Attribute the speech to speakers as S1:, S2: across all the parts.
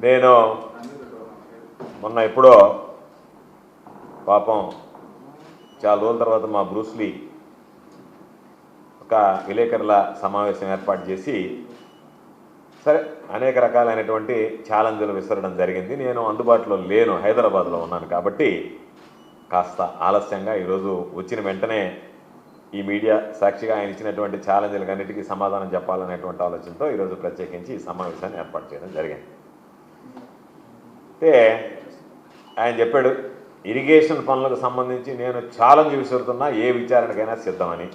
S1: నేను మొన్న ఎప్పుడో పాపం చాలా రోజుల తర్వాత మా బ్రూస్లీ ఒక విలేకరుల సమావేశం ఏర్పాటు చేసి సరే అనేక రకాలైనటువంటి ఛాలెంజ్లు విసరడం జరిగింది. నేను అందుబాటులో లేను, హైదరాబాద్లో ఉన్నాను కాబట్టి కాస్త ఆలస్యంగా ఈరోజు వచ్చిన వెంటనే ఈ మీడియా సాక్షిగా ఆయన ఇచ్చినటువంటి ఛాలెంజ్లకు అన్నిటికీ సమాధానం చెప్పాలనేటువంటి ఆలోచనతో ఈరోజు ప్రత్యేకించి ఈ సమావేశాన్ని ఏర్పాటు చేయడం జరిగింది. అంటే ఆయన చెప్పాడు ఇరిగేషన్ పనులకు సంబంధించి నేను ఛాలెంజ్ విసురుతున్నా ఏ విచారణకైనా సిద్ధమని.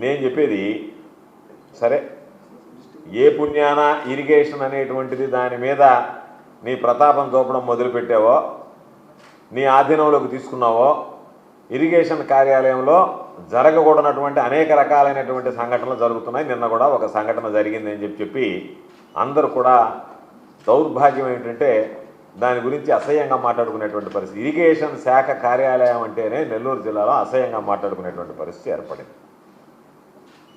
S1: నేను చెప్పేది సరే ఏ పుణ్యాన ఇరిగేషన్ అనేటువంటిది దాని మీద నీ ప్రతాపం చూపడం మొదలుపెట్టావో, నీ ఆధీనంలోకి తీసుకున్నావో, ఇరిగేషన్ కార్యాలయంలో జరగకూడనటువంటి అనేక రకాలైనటువంటి సంఘటనలు జరుగుతున్నాయి. నిన్న కూడా ఒక సంఘటన జరిగింది అని చెప్పి అందరూ కూడా దౌర్భాగ్యం ఏంటంటే దాని గురించి అసహ్యంగా మాట్లాడుకునేటువంటి పరిస్థితి. ఇరిగేషన్ శాఖ కార్యాలయం అంటేనే నెల్లూరు జిల్లాలో అసహ్యంగా మాట్లాడుకునేటువంటి పరిస్థితి ఏర్పడింది.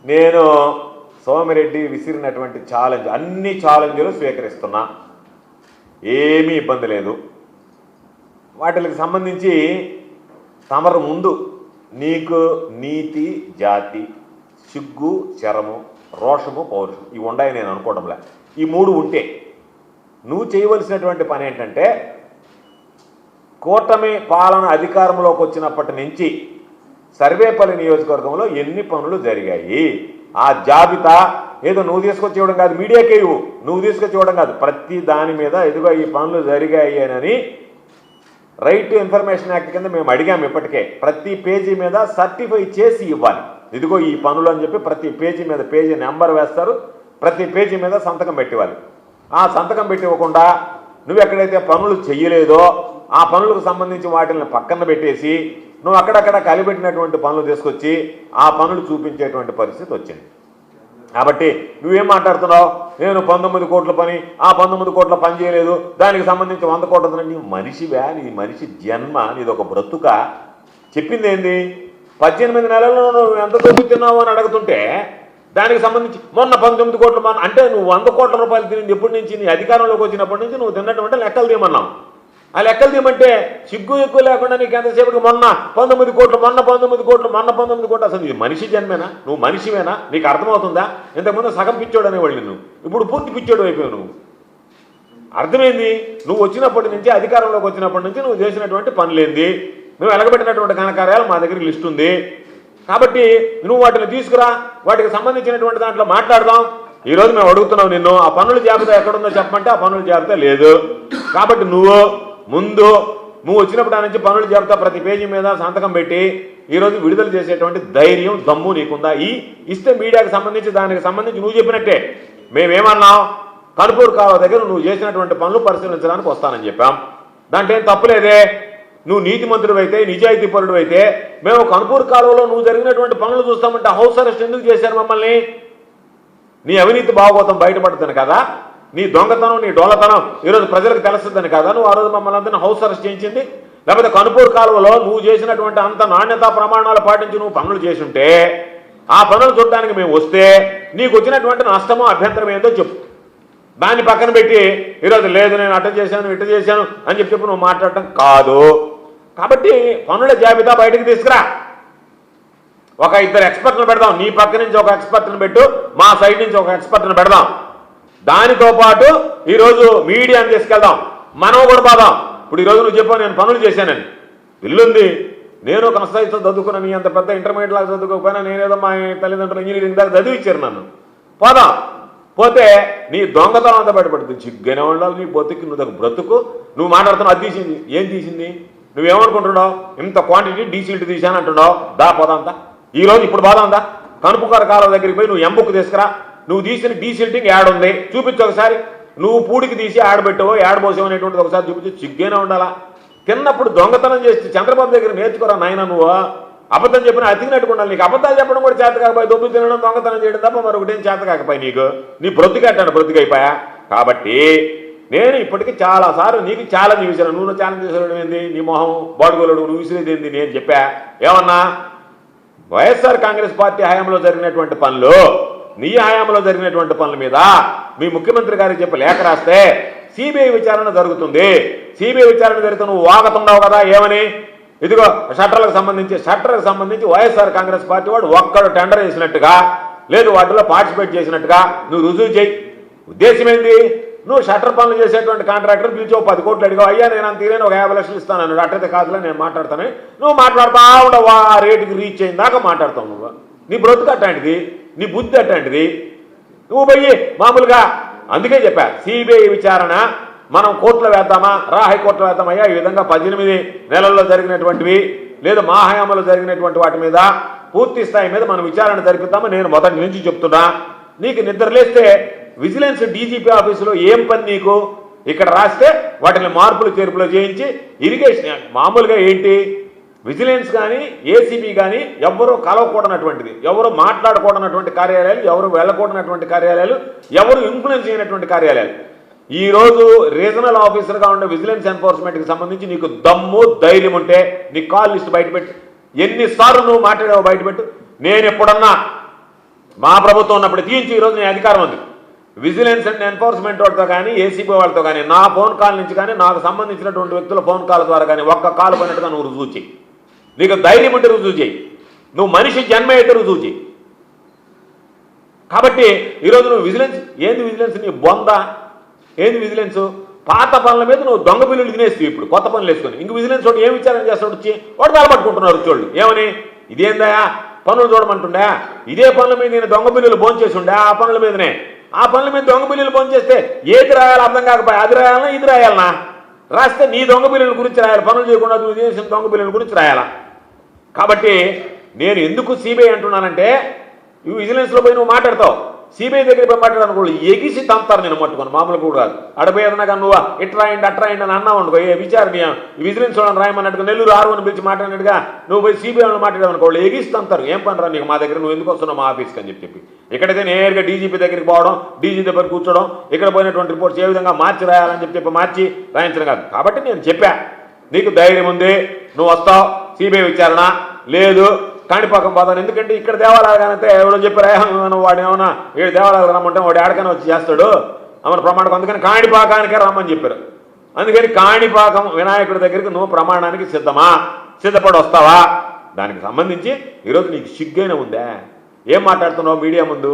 S1: నేను సోమిరెడ్డి విసిరినటువంటి ఛాలెంజ్ అన్ని ఛాలెంజ్లు స్వీకరిస్తున్నా, ఏమీ ఇబ్బంది లేదు. వాటికి సంబంధించి తమరు ముందు నీకు నీతి, జాతి, సిగ్గు, శరము, రోషము, పౌరుషం ఇవి ఉండాయి నేను అనుకోవడంలే. ఈ మూడు ఉంటే నువ్వు చేయవలసినటువంటి పని ఏంటంటే కూటమి పాలన అధికారంలోకి వచ్చినప్పటి నుంచి సర్వేపల్లి నియోజకవర్గంలో ఎన్ని పనులు జరిగాయి ఆ జాబితా ఏదో నువ్వు తీసుకొచ్చి ఇవ్వడం కాదు, మీడియాకే ఇవ్వు, నువ్వు తీసుకొచ్చి ఇవ్వడం కాదు, ప్రతి దాని మీద ఇదిగో ఈ పనులు జరిగాయి అని రైట్ టు ఇన్ఫర్మేషన్ యాక్ట్ కింద మేము అడిగాము. ఇప్పటికే ప్రతి పేజీ మీద సర్టిఫై చేసి ఇవ్వాలి. ఇదిగో ఈ పనులు అని చెప్పి ప్రతి పేజీ మీద పేజీ నెంబర్ వేస్తారు, ప్రతి పేజీ మీద సంతకం పెట్టివ్వాలి. ఆ సంతకం పెట్టి ఇవ్వకుండా నువ్వు ఎక్కడైతే పనులు చెయ్యలేదో ఆ పనులకు సంబంధించి వాటిని పక్కన పెట్టేసి నువ్వు అక్కడక్కడ కలిపెట్టినటువంటి పనులు తీసుకొచ్చి ఆ పనులు చూపించేటువంటి పరిస్థితి వచ్చింది. కాబట్టి నువ్వేం మాట్లాడుతున్నావు, నేను 19 కోట్ల పని, ఆ 19 కోట్ల పని చేయలేదు, దానికి సంబంధించి 100 కోట్ల. నీ మనిషివా, నీ మనిషి జన్మ, నీది ఒక బ్రతుక. చెప్పింది ఏంది 18 నెలల్లో నువ్వు ఎంత చూపించున్నావు అని అడుగుతుంటే దానికి సంబంధించి మొన్న 19 కోట్ల అంటే నువ్వు 100 కోట్ల రూపాయలు తిని ఎప్పటి నుంచి నీ అధికారంలోకి వచ్చినప్పటి నుంచి నువ్వు తిన్నటువంటి లెక్కలు తీయమన్నావు. ఆ లెక్కలు తీయమంటే సిగ్గు ఎక్కువ లేకుండా నీకు ఎంతసేపటికి మొన్న 19 కోట్లు, మొన్న 19 కోట్లు, మొన్న 19 కోట్లు. అసలు ఇది మనిషి జన్మేనా, నువ్వు మనిషివేనా, నీకు అర్థమవుతుందా? ఇంతకుముందు సగం పిచ్చోడు అనేవాళ్ళు నువ్వు, ఇప్పుడు పూర్తి పిచ్చోడు అయిపోయావు. నువ్వు అర్థమైంది. నువ్వు వచ్చినప్పటి నుంచి అధికారంలోకి వచ్చినప్పటి నుంచి నువ్వు చేసినటువంటి పనులేంది, నువ్వు వెలగబెట్టినటువంటి ఘనకార్యాలు మా దగ్గర లిస్ట్ ఉంది. కాబట్టి నువ్వు వాటిని తీసుకురా, వాటికి సంబంధించినటువంటి దాంట్లో మాట్లాడదాం. ఈరోజు మేము అడుగుతున్నావు నిన్ను, ఆ పనుల జాబితా ఎక్కడుందో చెప్పమంటే ఆ పనుల జాబితా లేదు. కాబట్టి నువ్వు వచ్చినప్పుడు ఆ నుంచి పనుల జాబితా ప్రతి పేజీ మీద సంతకం పెట్టి ఈరోజు విడుదల చేసేటువంటి ధైర్యం, దమ్ము నీకుందా? ఇస్తే మీడియాకి సంబంధించి దానికి సంబంధించి నువ్వు చెప్పినట్టే మేమేమన్నాం, కనుపూరు కాలువ దగ్గర నువ్వు చేసినటువంటి పనులు పరిశీలించడానికి వస్తానని చెప్పాం. దాంట్లో ఏం తప్పులేదే. నువ్వు నీతిమంతుడు అయితే, నిజాయితీ పరుడు అయితే మేము కనుపూరు కాలువలో నువ్వు జరిగినటువంటి పనులు చూస్తామంటే హౌస్ అరెస్ట్ ఎందుకు చేశారు మమ్మల్ని? నీ అవినీతి భాగవతం బయటపడుతుంది కదా, నీ దొంగతనం, నీ డోలతనం ఈరోజు ప్రజలకు తెలుస్తుందని కదా నువ్వు ఆ రోజు మమ్మల్ని అందరినీ హౌస్ అరెస్ట్ చేయించింది. లేకపోతే కనుపూరు కాలువలో నువ్వు చేసినటువంటి అంత నాణ్యతా ప్రమాణాలు పాటించి నువ్వు పనులు చేసుంటే ఆ పనులు చూడడానికి మేము వస్తే నీకు వచ్చినటువంటి నష్టమో అభ్యంతరం ఏందో చెప్పు. దాన్ని పక్కన పెట్టి ఈరోజు లేదు నేను అట్ట చేశాను ఇట్ట చేశాను అని చెప్పి నువ్వు మాట్లాడటం కాదు. కాబట్టి పనుల జాబితా బయటకు తీసుకురా, ఒక 2 ఎక్స్పర్ట్లను పెడదాం. నీ పక్క నుంచి ఒక ఎక్స్పర్ట్ని పెట్టు, మా సైడ్ నుంచి ఒక ఎక్స్పర్ట్ని పెడదాం. దానితో పాటు ఈరోజు మీడియాని తీసుకెళ్దాం, మనం కూడా పోదాం. ఇప్పుడు ఈరోజు నువ్వు చెప్పావు నేను పనులు చేశానని, ఇల్లుంది, నేను కనసాయితో చదువుకున్నాను, నీ అంత పెద్ద ఇంటర్మీడియట్ లాగా చదువుకోకపోయినా నేనేదో మా తల్లిదండ్రులు ఇంజనీరింగ్ దాకా చదివించారు నన్ను. పోదాం, పోతే నీ దొంగతనం అంతా బయటపడుతుంది. చిగ్గనే ఉండాలి నీ బతుకు, నువ్వు బ్రతుకు. నువ్వు మాట్లాడుతున్నావు అది తీసింది, ఏం తీసింది? నువ్వేమనుకుంటున్నావు? ఇంత క్వాంటిటీ డీసీల్ట్ తీశాను అంటున్నావు. దా పోదాంతా ఈరోజు, ఇప్పుడు పోదాందా? కనుపుకార కాలువ దగ్గరికి పోయి నువ్వు ఎంబుక్ తీసుకురా. నువ్వు తీసిన డీసిల్టింగ్ యాడ్ ఉంది చూపించు ఒకసారి. నువ్వు పూడికి తీసి యాడ్ పెట్టావో యాడ్ పోసావు అనేటువంటిది ఒకసారి చూపించు. చిగ్గేనే ఉండాలా? తిన్నప్పుడు దొంగతనం చేసి చంద్రబాబు దగ్గర నేర్చుకోరా నాయన. నువ్వు అబద్ధం చెప్పిన అతికినట్టుకు ఉండాలి. నీకు అబద్ధాలు చెప్పడం కూడా చేత కాకపోయి, దొబ్బు తినడం, దొంగతనం చేయడం తప్ప మరొకటేం చేత కాకపోయి నీకు. నీ బ్రతుకట్టాను బ్రతుకైపోయా. కాబట్టి నేను ఇప్పటికీ చాలాసార్లు నీకు ఛాలెంజ్ విసిరాను. నువ్వు ఛాలెంజ్ విసిరడం ఏంది? నీ మొహం బాడుగోలుడు, నువ్వు విసిరేది ఏంది? నేను చెప్పా ఏమన్నా? వైఎస్ఆర్ కాంగ్రెస్ పార్టీ హయాంలో జరిగినటువంటి పనులు నీ హయాంలో జరిగినటువంటి పనుల మీద మీ ముఖ్యమంత్రి గారికి చెప్పి లేఖ రాస్తే సిబిఐ విచారణ జరుగుతుంది. సిబిఐ విచారణ జరిగితే నువ్వు వాగుతున్నావు కదా ఏమని, ఇదిగో షట్టర్లకు సంబంధించి వైఎస్ఆర్ కాంగ్రెస్ పార్టీ వాడు ఒక్కడు టెండర్ చేసినట్టుగా లేదు వాటిలో పార్టిసిపేట్ చేసినట్టుగా నువ్వు రుజువు చేయి. ఉద్దేశం ఏంది? నువ్వు షట్టర్ పనులు చేసేటువంటి కాంట్రాక్టర్ పిలిచి 10 కోట్లు అడిగావు, అయ్యా నేను అంత తీరేని ఒక 50 లక్షలు ఇస్తాను అన్నాడు. అట్టయితే కాదులే నేను మాట్లాడతాను. నువ్వు మాట్లాడుతూ ఉండవు, ఆ రేటుకి రీచ్ అయిన దాకా మాట్లాడతావు. నువ్వు నీ బ్రతుకు అట్లాంటిది, నీ బుద్ధి అట్లాంటిది. నువ్వు పోయి మామూలుగా అందుకే చెప్పా సిబిఐ విచారణ మనం కోర్టులో వేద్దామా, హైకోర్టులో వేద్దామయ్యా. ఈ విధంగా 18 నెలల్లో జరిగినటువంటివి లేదా మా హయాంలో జరిగినటువంటి వాటి మీద పూర్తి స్థాయి మీద మనం విచారణ జరిపిద్దామా. నేను మొదటి నుంచి చెప్తున్నా, నీకు నిద్రలేస్తే విజిలెన్స్ డీజీపీ ఆఫీసులో ఏం పని నీకు? ఇక్కడ రాస్తే వాటిని మార్పులు చేర్పులు చేయించి ఇరిగేషన్ మామూలుగా ఏంటి విజిలెన్స్ కానీ ఏసీబీ కానీ ఎవరో కలవకూడనటువంటిది, ఎవరు మాట్లాడకూడనటువంటి కార్యాలయాలు, ఎవరు వెళ్ళకూడనటువంటి కార్యాలయాలు, ఎవరు ఇన్ఫ్లుయెన్స్ చేయనటువంటి కార్యాలయాలు. ఈరోజు రీజనల్ ఆఫీసర్గా ఉండే విజిలెన్స్ ఎన్ఫోర్స్మెంట్కి సంబంధించి నీకు దమ్ము ధైర్యం ఉంటే నీ కాల్ లిస్ట్ బయటపెట్టు. ఎన్నిసార్లు నువ్వు మాట్లాడావు బయటపెట్టు. నేను ఎప్పుడన్నా మా ప్రభుత్వం ఉన్నప్పుడు తీయించి ఈరోజు నీ అధికారం ఉంది. విజిలెన్స్ అండ్ ఎన్ఫోర్స్మెంట్ వాళ్ళతో కానీ ఏసీబీ వాళ్ళతో కానీ నా ఫోన్ కాల్ నుంచి కానీ నాకు సంబంధించినటువంటి వ్యక్తుల ఫోన్ కాల్ ద్వారా కానీ ఒక్క కాల్ పోయినట్టుగా నువ్వు రుజువు చేయి. నీకు ధైర్యం ఉంటే రుజువు చేయి. నువ్వు మనిషి జన్మ అయితే రుజువు చేయి. కాబట్టి ఈరోజు నువ్వు విజిలెన్స్ విజిలెన్స్ నీ బొంద ఏంది విజిలెన్స్? పాత పనుల మీద నువ్వు దొంగ బిల్లులు తినేస్తావు. ఇప్పుడు కొత్త పనులు వేసుకొని ఇంక విజిలెన్స్ వాడు ఏం విచారణ చేస్తాడు? వచ్చి వాడు తలపట్టుకుంటున్నారు చూడండి ఏమని, ఇదేందా పనులు చూడమంటుండే, ఇదే పనుల మీద నేను దొంగ బిల్లులు భోంచేసి ఉండే, ఆ పనుల మీదనే ఆ పనుల మీద దొంగ బిల్లులు భోంచేస్తే ఏది రాయాలో అర్థం కాకపోయి అది రాయాలన్నా ఇది రాయాలన్నా? రాస్తే నీ దొంగ బిల్లుల గురించి రాయాలి, పనులు చేయకుండా నువ్వు చేసిన దొంగ బిల్లుల గురించి రాయాలా? కాబట్టి నేను ఎందుకు సిబిఐ అంటున్నానంటే ఇవి విజిలెన్స్లో పోయి నువ్వు మాట్లాడతావు, సిబిఐ దగ్గర పోయి మాట్లాడనుకో ఎగిసి తంతారు నేను మట్టుకొని, మామూలు కూడా కాదు. అడపోయేదనగా నువ్వు ఇట్రాయండి అట్రాయండి అని అన్నావు అనుకో, విచారణ విజిలెన్స్ వాళ్ళని రాయమన్నట్టుగా నెల్లూరు ఆర్వని పిలిచి మాట్లాడినట్టుగా నువ్వు పోయి సిబిఐ వాళ్ళని మాట్లాడామనుకో వాళ్ళు ఎగిసి తంతారు. ఏం పని రా నీకు మా దగ్గర, నువ్వు ఎందుకు వస్తున్నావు మా ఆఫీస్కి అని చెప్పి. ఇక్కడైతే నేరుగా డీజీపీ దగ్గరికి పోవడం, డీజీ దగ్గర కూర్చోవడం, ఇక్కడ పోయినటువంటి రిపోర్ట్స్ ఏ విధంగా మార్చి రాయాలని చెప్పి మార్చి రాయించడం కాదు. కాబట్టి నేను చెప్పా నీకు ధైర్యం ఉంది, నువ్వు వస్తావు సిబిఐ విచారణ లేదు కాణిపాకం పోతాను. ఎందుకంటే ఇక్కడ దేవాలయాలంటే ఎవరో చెప్పారు వాడు ఏమన్నా 7 దేవాలయాలు రమ్మంటే వాడు ఏడకైనా వచ్చి చేస్తాడు అమర ప్రమాణం. అందుకని కాణిపాకానికే రమ్మని చెప్పారు. అందుకని కాణిపాకం వినాయకుడి దగ్గరికి నువ్వు ప్రమాణానికి సిద్ధపడి వస్తావా? దానికి సంబంధించి ఈరోజు నీకు సిగ్గైనా ఉందా? ఏం మాట్లాడుతున్నావు మీడియా ముందు?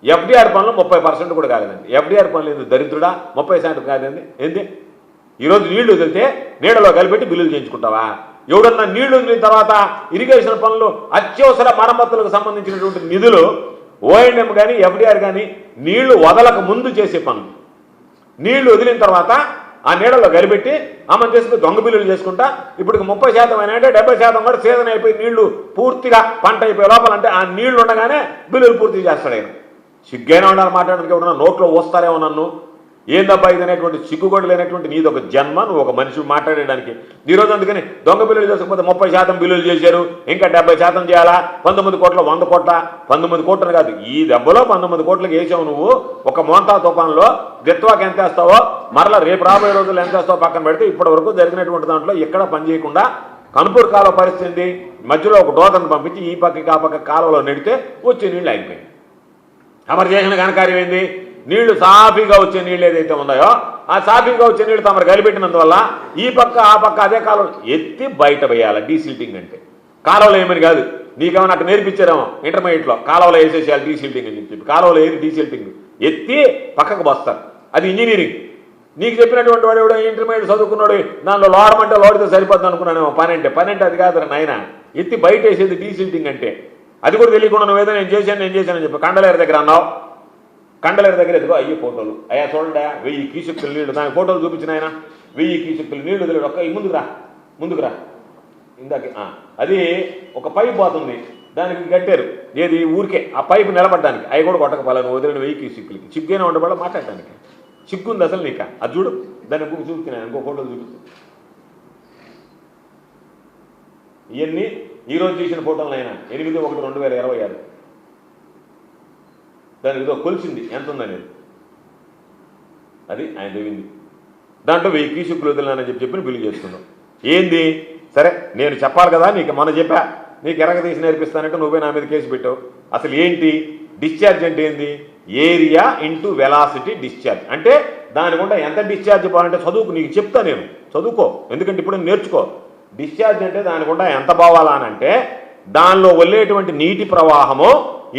S1: ఎఫ్డీఆర్ పనులు 30% కూడా కాలేదండి. ఎఫ్డీఆర్ పనులు ఎందుకు దరిద్రుడా? 30% కాదండి. ఏంది ఈరోజు నీళ్లు వదిలితే నీడలో కలిపెట్టి బిల్లులు చేయించుకుంటావా? ఎవడన్నా నీళ్లు వదిలిన తర్వాత ఇరిగేషన్ పనులు అత్యవసర మరమ్మతులకు సంబంధించినటువంటి నిధులు ఓఎండ్ఎం కానీ ఎఫ్డీఆర్ కానీ నీళ్లు వదలక ముందు చేసే పనులు, నీళ్లు వదిలిన తర్వాత ఆ నీడలో కలిపెట్టి అమలు చేసుకుని దొంగ బిల్లులు చేసుకుంటా ఇప్పటికి 30% అయినా అంటే 70% కూడా సీజన్ అయిపోయి నీళ్లు పూర్తిగా పంట అయిపోయే లోపలంటే ఆ నీళ్లు ఉండగానే బిల్లులు పూర్తి చేస్తాడు. ఆయన సిగ్గైనా ఉండాలి మాట్లాడడానికి. ఎవడన్నా నోట్లో వస్తారేమో నన్ను ఏందబ్బా ఇది అనేటువంటి సిగ్గు కూడా లేనటువంటి నీది ఒక జన్మ, నువ్వు ఒక మనిషి మాట్లాడడానికి. ఈరోజు అందుకని దొంగ బిల్లులు చేసుకపోతే 30% బిల్లులు చేశారు, ఇంకా 70% చేయాలా? 19 కోట్ల 100 కోట్ల 19 కోట్లు కాదు, ఈ దెబ్బలో 19 కోట్లకి వేసావు నువ్వు. ఒక మోంతా తుఫాన్లో దిత్వాకి ఎంత వేస్తావో మరలా రేపు రాబోయే రోజుల్లో ఎంత వేస్తావో పక్కన పెడితే ఇప్పటి వరకు జరిగినటువంటి దాంట్లో ఎక్కడ పని చేయకుండా కనుపూరు కాలువ పరిస్థితి మధ్యలో ఒక డోతను పంపించి ఈ పక్కకి ఆ పక్క కాలువలో నెడితే వచ్చే నీళ్ళు అయిపోయింది. తమరు చేసిన ఘనకార్యం ఏంది? నీళ్లు సాఫీగా వచ్చే నీళ్ళు ఏదైతే ఉన్నాయో ఆ సాఫీగా వచ్చే నీళ్ళు తమరు కలిపెట్టినందువల్ల ఈ పక్క ఆ పక్క అదే కాలువ ఎత్తి బయట వేయాలి. డీసిల్టింగ్ అంటే కాలువలో ఏమని కాదు, నీకేమైనా అక్కడ నేర్పించారేమో ఇంటర్మీడియట్లో కాలువలో వేసేసేయాలి డీసిల్టింగ్ అని చెప్పి. కాలువలో ఏది డీసిల్టింగ్ ఎత్తి పక్కకు బస్తారు, అది ఇంజనీరింగ్. నీకు చెప్పినటువంటి వాడు ఎవడో ఇంటర్మీడియట్ చదువుకున్నాడు దానిలో లోడమంటే లోడితే సరిపోద్ది అనుకున్నానేమో. పని అంటే అది కాదు నాయన, ఎత్తి బయట వేసేది డీసిల్టింగ్ అంటే. అది కూడా తెలియకుండా నువ్వేదో నేను చేశానని చెప్పి కండలేరు దగ్గర అన్నావు. కండలేరు దగ్గర ఎదుగు అయ్యి ఫోటోలు అయ్యా చూడండి 1000 క్యూసెక్కులు నీళ్లు, దాని ఫోటోలు చూపించిన ఆయన 1000 క్యూసెక్కులు నీళ్లు వదిలేడు. ఒక్క ముందుకు రా ఇందాక అది ఒక పైప్ పోతుంది దానికి కట్టారు, ఏది ఊరికే ఆ పైపు నిలబడడానికి. అవి కూడా కొట్టకపోవాలి నువ్వు వదిలిన 1000 క్యూసెక్కులకి. సిగ్గునే ఉండబడ మాట్లాడటానికి సిగ్గుంది అసలు నీక. అది చూడు దాన్ని ఇంకొక చూపుతున్నాను, ఇంకో ఫోటోలు చూపిస్తాను. ఇవన్నీ ఈరోజు తీసిన ఫోటోలు అయినా 8/1/2026 దానికి ఏదో కొలిసింది ఎంత ఉందనేది, అది ఆయన తవ్వింది. దాంట్లో 1000 క్యూసెక్కులు వదిలినానని చెప్పి బిల్లు చేసుకున్నాం. ఏంది సరే నేను చెప్పాలి కదా నీకు, మొన్న చెప్పా నీకు ఎరగ తీసి నేర్పిస్తానంటే నువ్వే నా మీద కేసు పెట్టావు. అసలు ఏంటి డిశ్చార్జ్ అంటే ఏంది? Area into velocity discharge. అంటే దాని గుండా ఎంత డిశ్చార్జ్ పోవాలంటే చదువుకు నీకు చెప్తా, నేను చదువుకో, ఎందుకంటే ఇప్పుడు నేర్చుకో. డిశ్చార్జ్ అంటే దాని గుండా ఎంత పోవాలా అని అంటే దానిలో వెళ్ళేటువంటి నీటి ప్రవాహము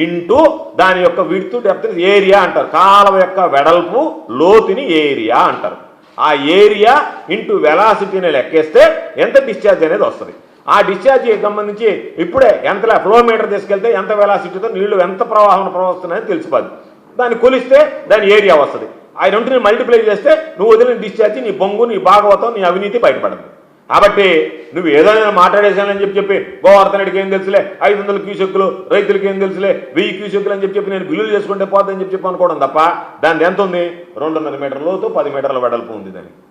S1: ఇంటూ దాని యొక్క విడ్త్ డెప్త్ ఏరియా అంటారు. కాలువ యొక్క వెడల్పు లోతుని ఏరియా అంటారు. ఆ ఏరియా ఇంటూ వెలాసిటీని లెక్కేస్తే ఎంత డిశ్చార్జ్ అనేది వస్తుంది. ఆ డిశ్చార్జ్కి సంబంధించి ఇప్పుడే ఎంత ఫ్లోమీటర్ తీసుకెళ్తే ఎంత వెలాసిటీతో నీళ్లు ఎంత ప్రవాహం ప్రవహిస్తున్నాయని తెలిసిపోద్ది. దాన్ని కొలిస్తే దాని ఏరియా వస్తుంది. ఆ రెండుని మల్టిప్లై చేస్తే నువ్వు వదిలిన డిశ్చార్జ్, నీ బొంగు, నీ భాగవతం, నీ అవినీతి బయటపడదు. కాబట్టి నువ్వు ఏదైనా మాట్లాడేశానని చెప్పి గోవర్ధన్ రెడ్డికి ఏం తెలుసులే, 500 క్యూసెక్కులు, రైతులకి ఏం తెలుసులే, 1000 క్యూసెక్కులు అని చెప్పి నేను బిల్లులు చేసుకుంటే పోతుందని చెప్పి అనుకోవడం తప్ప దాని ఎంత ఉంది? 2.5 మీటర్ల లోతు, 10 మీటర్ల వెడల్పు ఉంది దానికి.